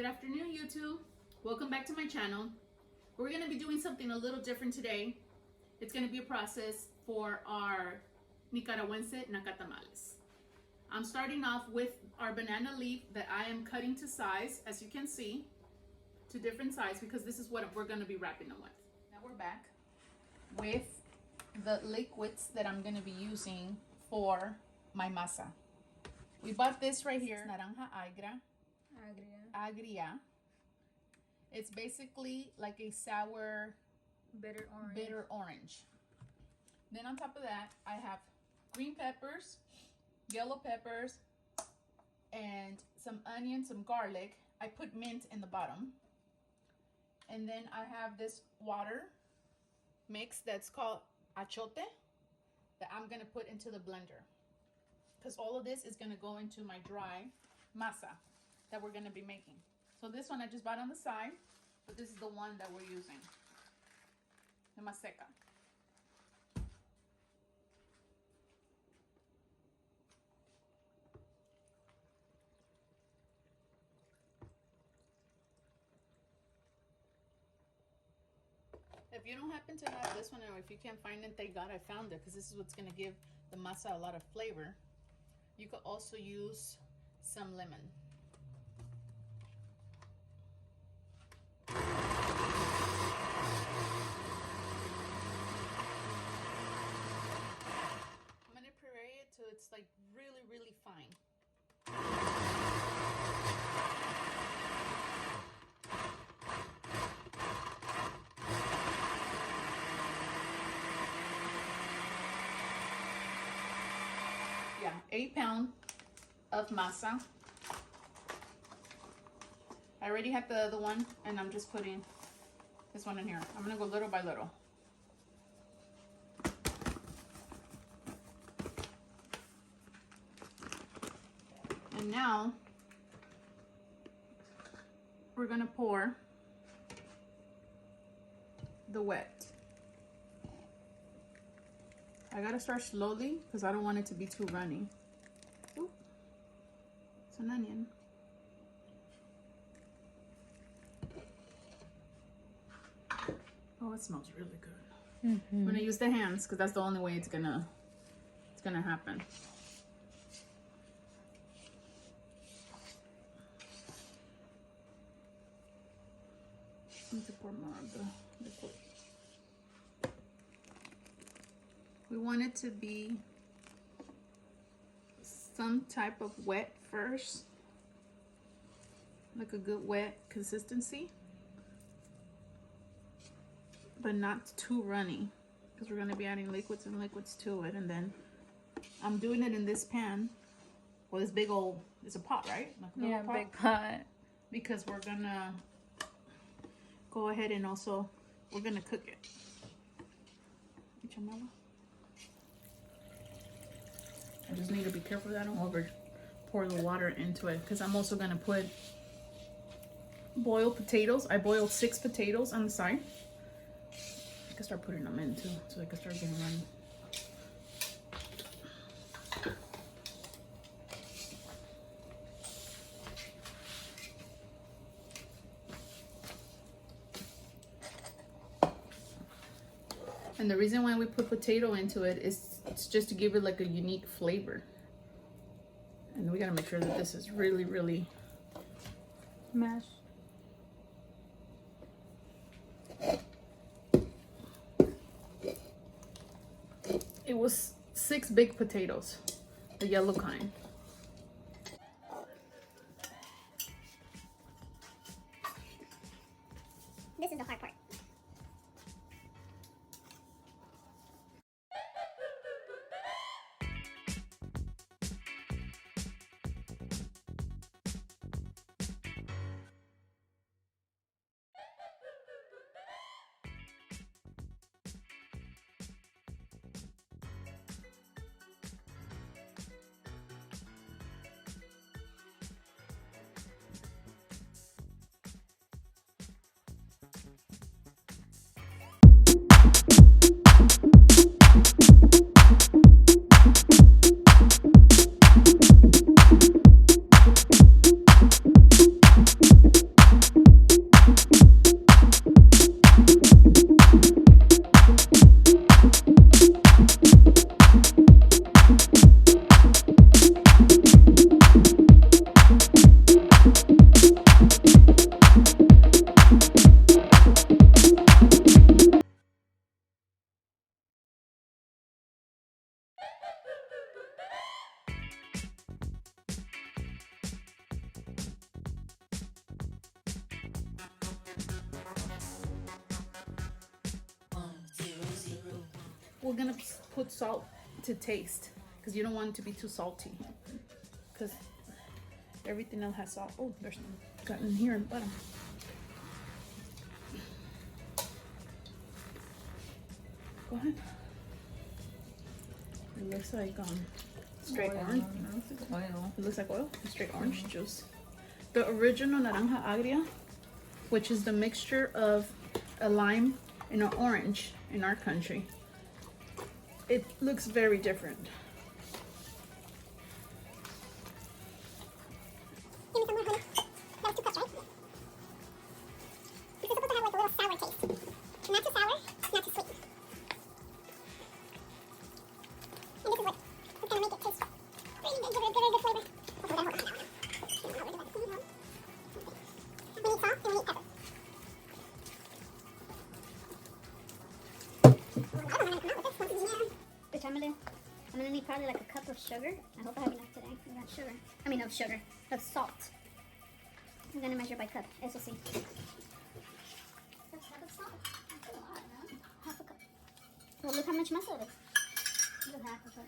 Good afternoon, YouTube. Welcome back to my channel. We're going to be doing something a little different today. It's going to be a process for our Nicaraguan Nacatamales. I'm starting off with our banana leaf that I am cutting to size, as you can see, to different size, because this is what we're going to be wrapping them with. Now we're back with the liquids that I'm going to be using for my masa. We bought this right here, naranja agria. It's basically like a sour bitter orange. Then on top of that, I have green peppers, yellow peppers, and some onion, some garlic. I put mint in the bottom. And then I have this water mix that's called achote that I'm gonna put into the blender, because all of this is gonna go into my dry masa that we're gonna be making. So this one I just bought on the side, but this is the one that we're using, the maseca. If you don't happen to have this one, or if you can't find it, thank God I found it, because this is what's gonna give the masa a lot of flavor. You could also use some lemon. I'm gonna puree it till it's like really, really fine. Yeah, 8 pounds of masa. I already have the other one, and I'm just putting this one in here. I'm gonna go little by little. And now we're gonna pour the wet. I gotta start slowly because I don't want it to be too runny. Ooh, it's an onion. Oh, it smells really good. I'm gonna use the hands because that's the only way it's gonna happen. I need to pour more of the liquid. We want it to be some type of wet first, like a good wet consistency, but not too runny, because we're going to be adding liquids and liquids to it. And then I'm doing it in this pan, well, this big old, it's a pot, right? Like a pot, big pot, because we're gonna go ahead and also we're gonna cook it. I just need to be careful that I don't over pour the water into it, because I'm also gonna put boiled potatoes. I boiled 6 potatoes on the side. I can start putting them in too, so they can start getting runny. And the reason why we put potato into it is it's just to give it like a unique flavor. And we gotta make sure that this is really, really mashed. It was 6 big potatoes, the yellow kind. This is the hard part. we're gonna put salt to taste because you don't want it to be too salty because everything else has salt. Oh, there's some gotten here in the bottom. Go ahead. It looks like straight orange. Oil. It looks like oil. Straight orange juice. The original naranja agria, which is the mixture of a lime and an orange in our country. It looks very different. Give me some more, honey. That was 2 cups, right? This is supposed to have like a little sour taste. Not too sour, not too sweet. And this is what is gonna make it taste really good, give it a good flavor. Okay, hold on. We need salt and we need pepper. Bechamel. I'm gonna need probably like a cup of sugar. I hope I have enough today. We got sugar. I mean, of sugar, of salt. I'm gonna measure by cup. Eso sí. A cup of salt. That's a lot, no? Half a cup. Well, look how much muscle it is. Look, half a cup.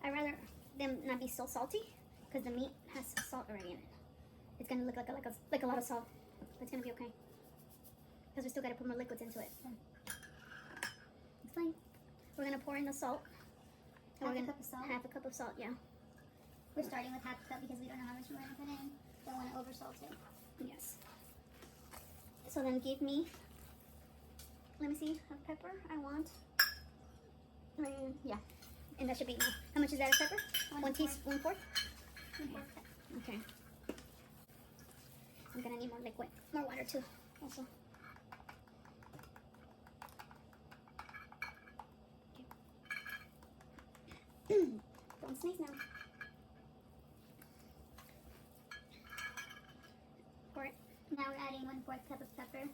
I'd rather them not be so salty because the meat has salt already in it. It's gonna look like a lot of salt. But it's gonna be okay. Because we still gotta put more liquids into it. It's fine. We're gonna pour in the salt. Half a cup of salt? Half a cup of salt, yeah. We're starting with half a cup because we don't know how much we're gonna put in. Don't want to oversalt it. Yes. So then give me, let me see, a pepper. I want, yeah. And that should be enough. How much is that of pepper? 1 teaspoon, 1/4? 1/4 cup. Okay. I'm gonna need more liquid, more water too, also. Okay. Don't sneeze now. Pour it. Now we're adding 1/4 cup of pepper.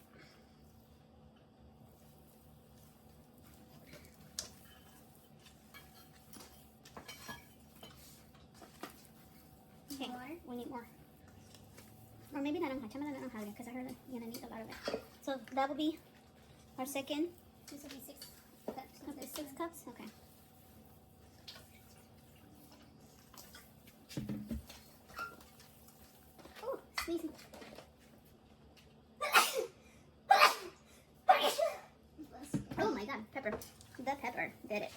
Okay, More? we need more. Or maybe naranja, échame la naranja because I heard that you're gonna need a lot of it. So that will be our second. This will be 6 cups. Okay, 6 cups? Okay. Oh, sneezing. Oh my god, pepper. The pepper did it.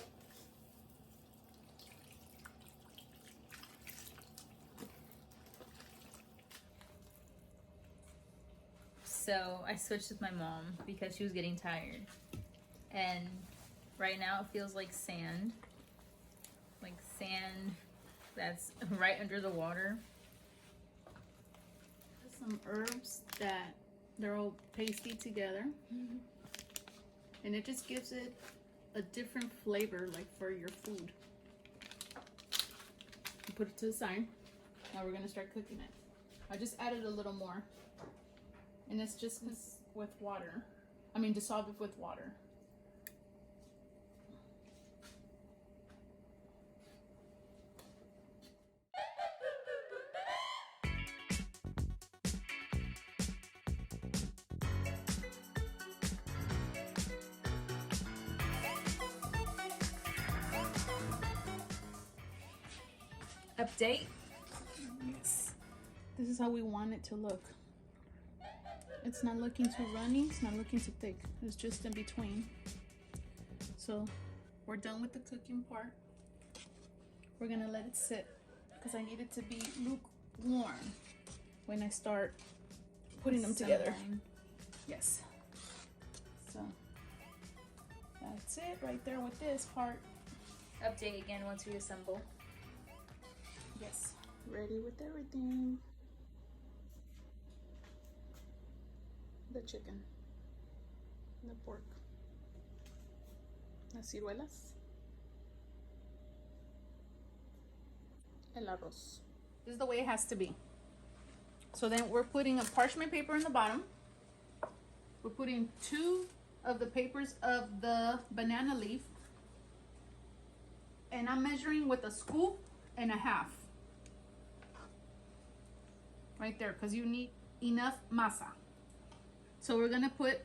So I switched with my mom because she was getting tired. And right now it feels like sand. Like sand that's right under the water. Some herbs that they're all pasty together. And it just gives it a different flavor, like for your food. You put it to the side. Now we're gonna start cooking it. I just added a little more. And it's just with water. I mean, dissolve it with water. Update. Yes. This is how we want it to look. It's not looking too runny, it's not looking too thick. It's just in between. So we're done with the cooking part. We're gonna let it sit because I need it to be lukewarm when I start putting them together. Yes. So that's it right there with this part. Update again once we assemble. Yes. Ready with everything. The chicken, the pork, las ciruelas, el arroz. This is the way it has to be. So then we're putting a parchment paper in the bottom. We're putting 2 of the papers of the banana leaf. And I'm measuring with a scoop and a half. Right there, because you need enough masa. So we're gonna put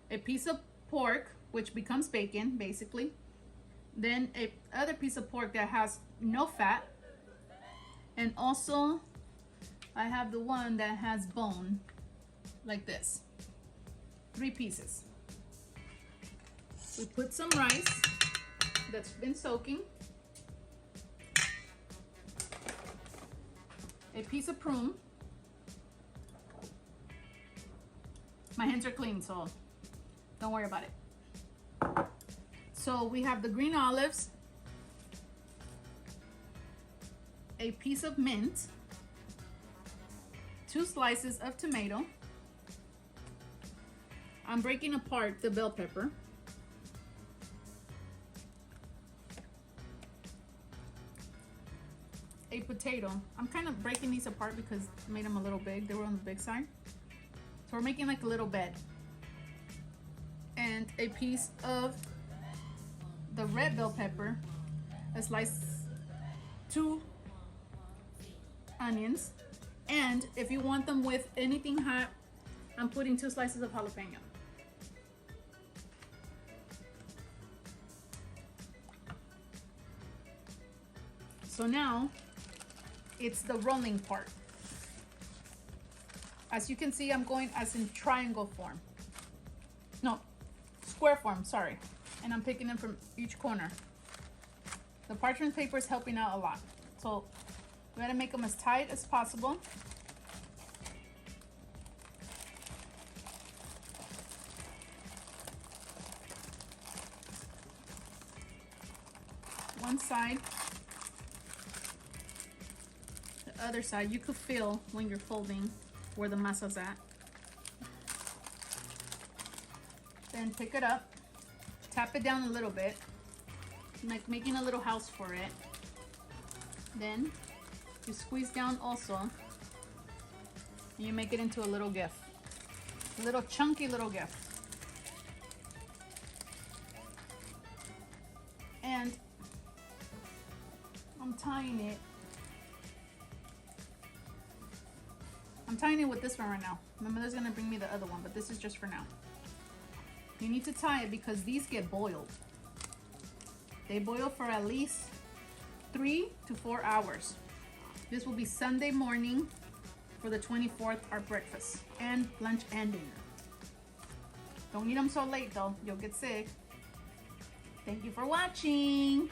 a piece of pork, which becomes bacon, basically. Then a other piece of pork that has no fat. And also, I have the one that has bone, like this. 3 pieces. We put some rice that's been soaking. A piece of prune. My hands are clean, so don't worry about it. So we have the green olives, a piece of mint, 2 slices of tomato. I'm breaking apart the bell pepper. A potato. I'm kind of breaking these apart because I made them a little big. They were on the big side. So we're making like a little bed. And a piece of the red bell pepper, a slice, 2 onions, and if you want them with anything hot, I'm putting 2 slices of jalapeno. So now it's the rolling part. As you can see, I'm going as in triangle form. No, square form, sorry. And I'm picking them from each corner. The parchment paper is helping out a lot. So we gotta make them as tight as possible. One side. The other side, you could feel when you're folding where the masa's at. Then pick it up, tap it down a little bit, like making a little house for it. Then you squeeze down also, and you make it into a little gift, a little chunky little gift. And I'm tying it with this one right now. My mother's gonna bring me the other one, but this is just for now. You need to tie it because these get boiled. They boil for at least 3 to 4 hours. This will be Sunday morning for the 24th, our breakfast and lunch and dinner. Don't eat them so late though, you'll get sick. Thank you for watching.